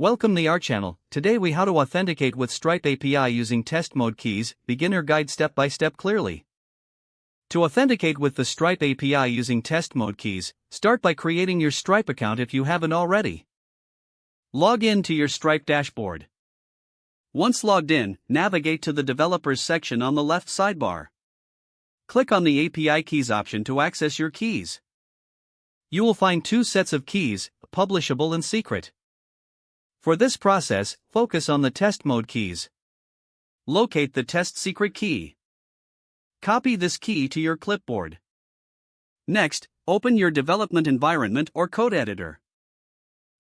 Welcome to our channel. Today we how to authenticate with Stripe API using test mode keys, beginner guide step by step clearly. To authenticate with the Stripe API using test mode keys, start by creating your Stripe account if you haven't already. Log in to your Stripe dashboard. Once logged in, navigate to the Developers section on the left sidebar. Click on the API Keys option to access your keys. You will find two sets of keys, publishable and secret. For this process, focus on the test mode keys. Locate the test secret key. Copy this key to your clipboard. Next, open your development environment or code editor.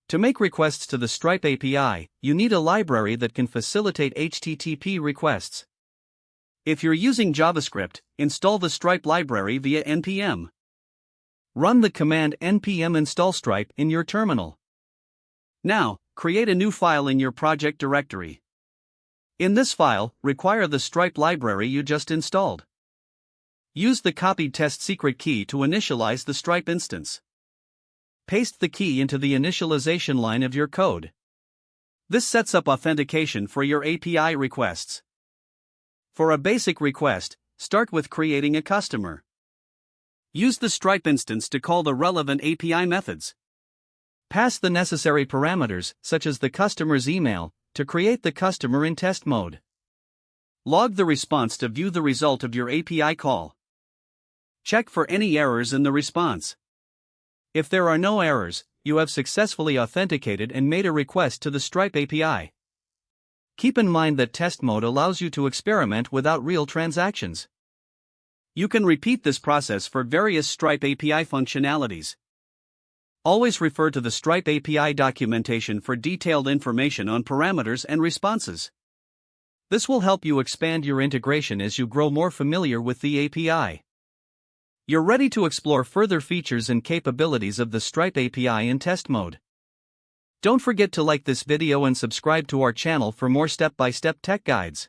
To make requests to the Stripe API, you need a library that can facilitate HTTP requests. If you're using JavaScript, install the Stripe library via npm. Run the command npm install stripe in your terminal. Now, create a new file in your project directory. In this file, require the Stripe library you just installed. Use the copied test secret key to initialize the Stripe instance. Paste the key into the initialization line of your code. This sets up authentication for your API requests. For a basic request, start with creating a customer. Use the Stripe instance to call the relevant API methods. Pass the necessary parameters, such as the customer's email, to create the customer in test mode. Log the response to view the result of your API call. Check for any errors in the response. If there are no errors, you have successfully authenticated and made a request to the Stripe API. Keep in mind that test mode allows you to experiment without real transactions. You can repeat this process for various Stripe API functionalities. Always refer to the Stripe API documentation for detailed information on parameters and responses. This will help you expand your integration as you grow more familiar with the API. You're ready to explore further features and capabilities of the Stripe API in test mode. Don't forget to like this video and subscribe to our channel for more step-by-step tech guides.